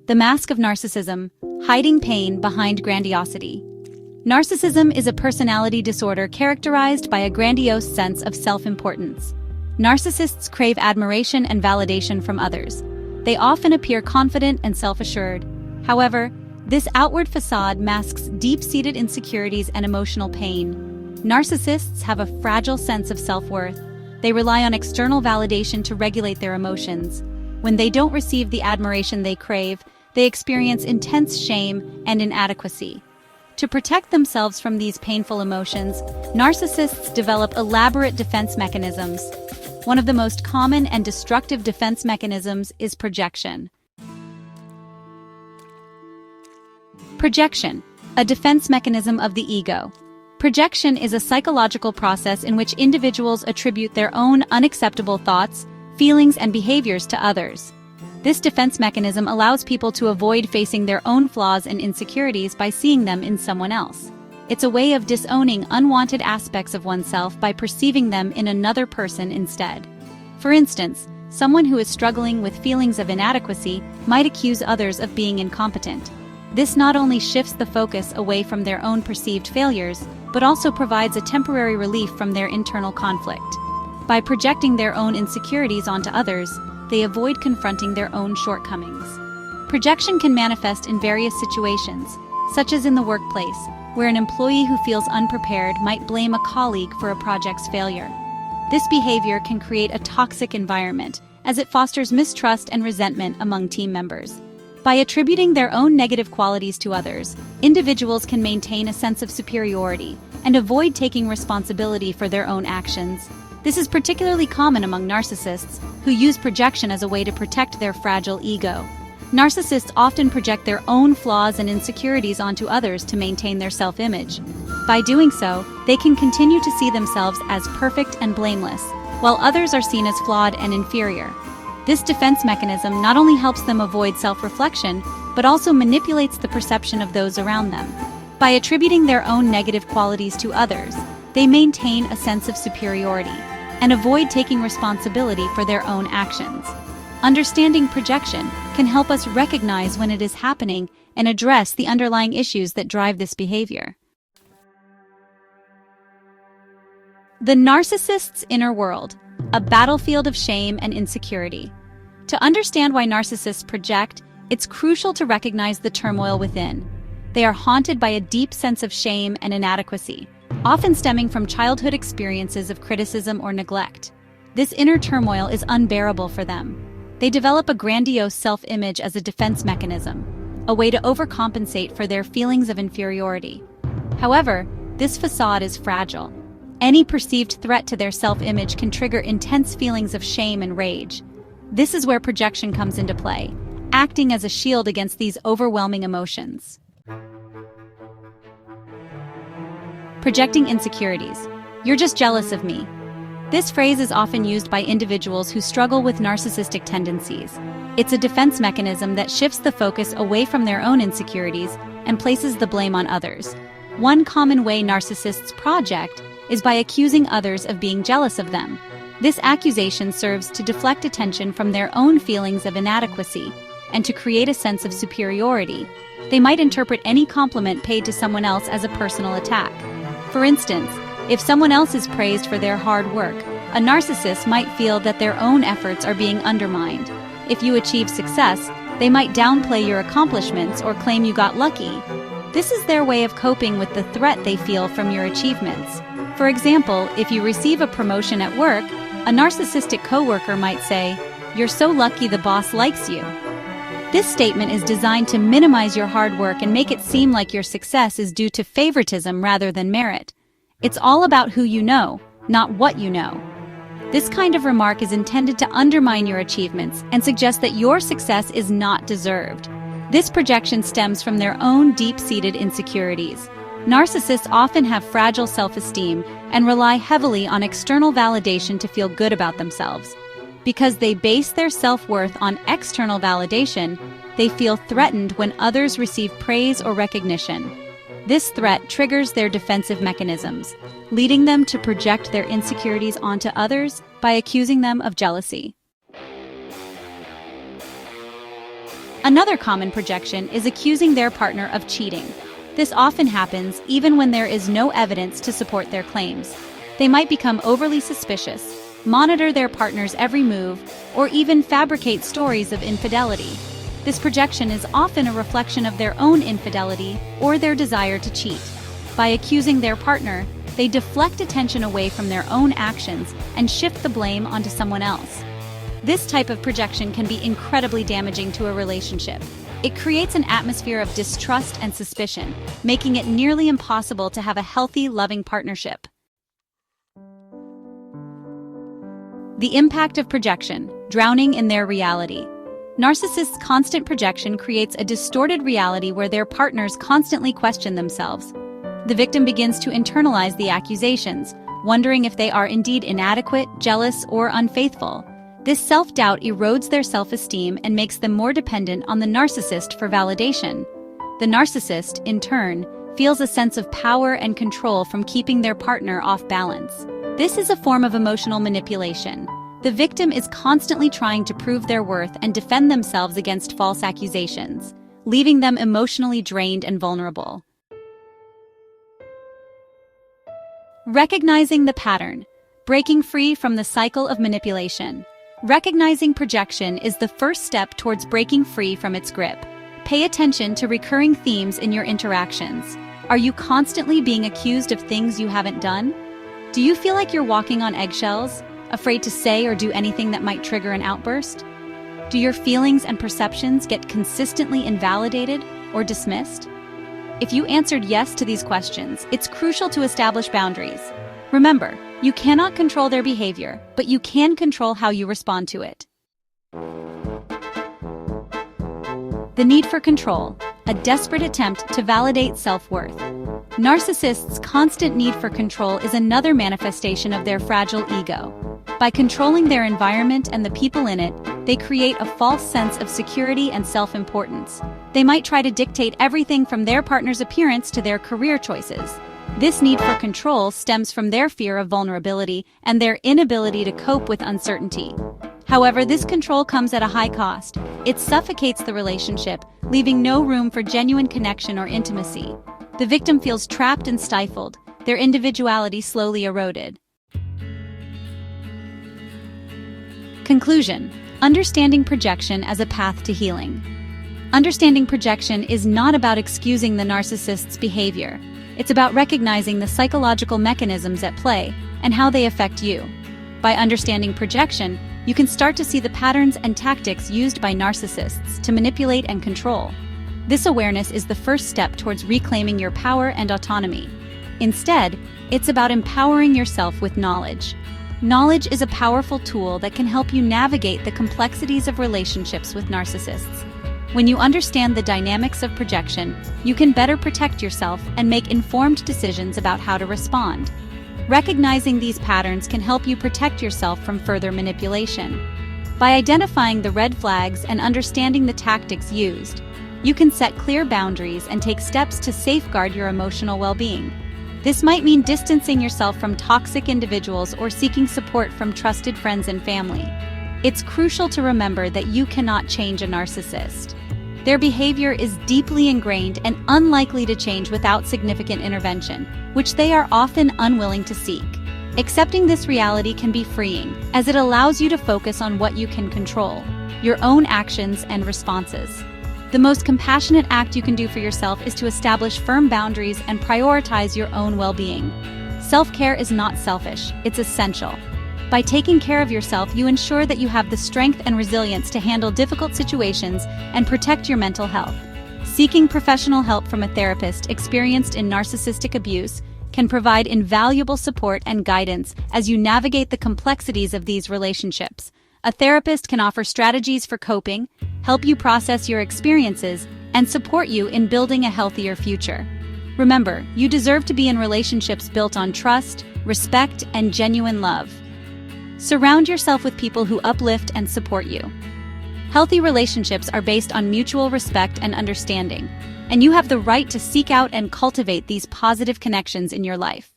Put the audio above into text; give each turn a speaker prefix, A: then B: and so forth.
A: The mask of narcissism, hiding pain behind grandiosity. Narcissism is a personality disorder characterized by a grandiose sense of self-importance. Narcissists crave admiration and validation from others. They often appear confident and self-assured. However, this outward facade masks deep-seated insecurities and emotional pain. Narcissists have a fragile sense of self-worth. They rely on external validation to regulate their emotions. When they don't receive the admiration they crave, they experience intense shame and inadequacy. To protect themselves from these painful emotions, narcissists develop elaborate defense mechanisms. One of the most common and destructive defense mechanisms is projection. Projection, a defense mechanism of the ego. Projection is a psychological process in which individuals attribute their own unacceptable thoughts, feelings, and behaviors to others. This defense mechanism allows people to avoid facing their own flaws and insecurities by seeing them in someone else. It's a way of disowning unwanted aspects of oneself by perceiving them in another person instead. For instance, someone who is struggling with feelings of inadequacy might accuse others of being incompetent. This not only shifts the focus away from their own perceived failures, but also provides a temporary relief from their internal conflict. By projecting their own insecurities onto others, they avoid confronting their own shortcomings. Projection can manifest in various situations, such as in the workplace, where an employee who feels unprepared might blame a colleague for a project's failure. This behavior can create a toxic environment, as it fosters mistrust and resentment among team members. By attributing their own negative qualities to others, individuals can maintain a sense of superiority and avoid taking responsibility for their own actions. This is particularly common among narcissists, who use projection as a way to protect their fragile ego. Narcissists often project their own flaws and insecurities onto others to maintain their self-image. By doing so, they can continue to see themselves as perfect and blameless, while others are seen as flawed and inferior. This defense mechanism not only helps them avoid self-reflection, but also manipulates the perception of those around them. By attributing their own negative qualities to others, they maintain a sense of superiority and avoid taking responsibility for their own actions. Understanding projection can help us recognize when it is happening and address the underlying issues that drive this behavior. The narcissist's inner world, a battlefield of shame and insecurity. To understand why narcissists project, it's crucial to recognize the turmoil within. They are haunted by a deep sense of shame and inadequacy, often stemming from childhood experiences of criticism or neglect. This inner turmoil is unbearable for them. They develop a grandiose self-image as a defense mechanism, a way to overcompensate for their feelings of inferiority. However, this facade is fragile. Any perceived threat to their self-image can trigger intense feelings of shame and rage. This is where projection comes into play, acting as a shield against these overwhelming emotions. Projecting insecurities. You're just jealous of me. This phrase is often used by individuals who struggle with narcissistic tendencies. It's a defense mechanism that shifts the focus away from their own insecurities and places the blame on others. One common way narcissists project is by accusing others of being jealous of them. This accusation serves to deflect attention from their own feelings of inadequacy and to create a sense of superiority. They might interpret any compliment paid to someone else as a personal attack. For instance, if someone else is praised for their hard work, a narcissist might feel that their own efforts are being undermined. If you achieve success, they might downplay your accomplishments or claim you got lucky. This is their way of coping with the threat they feel from your achievements. For example, if you receive a promotion at work, a narcissistic coworker might say, "You're so lucky the boss likes you." This statement is designed to minimize your hard work and make it seem like your success is due to favoritism rather than merit. It's all about who you know, not what you know. This kind of remark is intended to undermine your achievements and suggest that your success is not deserved. This projection stems from their own deep-seated insecurities. Narcissists often have fragile self-esteem and rely heavily on external validation to feel good about themselves. Because they base their self-worth on external validation, they feel threatened when others receive praise or recognition. This threat triggers their defensive mechanisms, leading them to project their insecurities onto others by accusing them of jealousy. Another common projection is accusing their partner of cheating. This often happens even when there is no evidence to support their claims. They might become overly suspicious, monitor their partner's every move, or even fabricate stories of infidelity. This projection is often a reflection of their own infidelity or their desire to cheat. By accusing their partner, they deflect attention away from their own actions and shift the blame onto someone else. This type of projection can be incredibly damaging to a relationship. It creates an atmosphere of distrust and suspicion, making it nearly impossible to have a healthy, loving partnership. The impact of projection: drowning in their reality. Narcissists' constant projection creates a distorted reality where their partners constantly question themselves. The victim begins to internalize the accusations, wondering if they are indeed inadequate, jealous, or unfaithful. This self-doubt erodes their self-esteem and makes them more dependent on the narcissist for validation. The narcissist, in turn, feels a sense of power and control from keeping their partner off balance. This is a form of emotional manipulation. The victim is constantly trying to prove their worth and defend themselves against false accusations, leaving them emotionally drained and vulnerable. Recognizing the pattern: breaking free from the cycle of manipulation. Recognizing projection is the first step towards breaking free from its grip. Pay attention to recurring themes in your interactions. Are you constantly being accused of things you haven't done? Do you feel like you're walking on eggshells, afraid to say or do anything that might trigger an outburst? Do your feelings and perceptions get consistently invalidated or dismissed? If you answered yes to these questions, it's crucial to establish boundaries. Remember, you cannot control their behavior, but you can control how you respond to it. The need for control: a desperate attempt to validate self-worth. Narcissists' constant need for control is another manifestation of their fragile ego. By controlling their environment and the people in it, they create a false sense of security and self-importance. They might try to dictate everything from their partner's appearance to their career choices. This need for control stems from their fear of vulnerability and their inability to cope with uncertainty. However, this control comes at a high cost. It suffocates the relationship, leaving no room for genuine connection or intimacy. The victim feels trapped and stifled, their individuality slowly eroded. Conclusion: understanding projection as a path to healing. Understanding projection is not about excusing the narcissist's behavior. It's about recognizing the psychological mechanisms at play and how they affect you. By understanding projection, you can start to see the patterns and tactics used by narcissists to manipulate and control. This awareness is the first step towards reclaiming your power and autonomy. Instead, it's about empowering yourself with knowledge. Knowledge is a powerful tool that can help you navigate the complexities of relationships with narcissists. When you understand the dynamics of projection, you can better protect yourself and make informed decisions about how to respond. Recognizing these patterns can help you protect yourself from further manipulation. By identifying the red flags and understanding the tactics used, you can set clear boundaries and take steps to safeguard your emotional well-being. This might mean distancing yourself from toxic individuals or seeking support from trusted friends and family. It's crucial to remember that you cannot change a narcissist. Their behavior is deeply ingrained and unlikely to change without significant intervention, which they are often unwilling to seek. Accepting this reality can be freeing, as it allows you to focus on what you can control, your own actions and responses. The most compassionate act you can do for yourself is to establish firm boundaries and prioritize your own well-being. Self-care is not selfish, it's essential. By taking care of yourself, you ensure that you have the strength and resilience to handle difficult situations and protect your mental health. Seeking professional help from a therapist experienced in narcissistic abuse can provide invaluable support and guidance as you navigate the complexities of these relationships. A therapist can offer strategies for coping, help you process your experiences, and support you in building a healthier future. Remember, you deserve to be in relationships built on trust, respect, and genuine love. Surround yourself with people who uplift and support you. Healthy relationships are based on mutual respect and understanding, and you have the right to seek out and cultivate these positive connections in your life.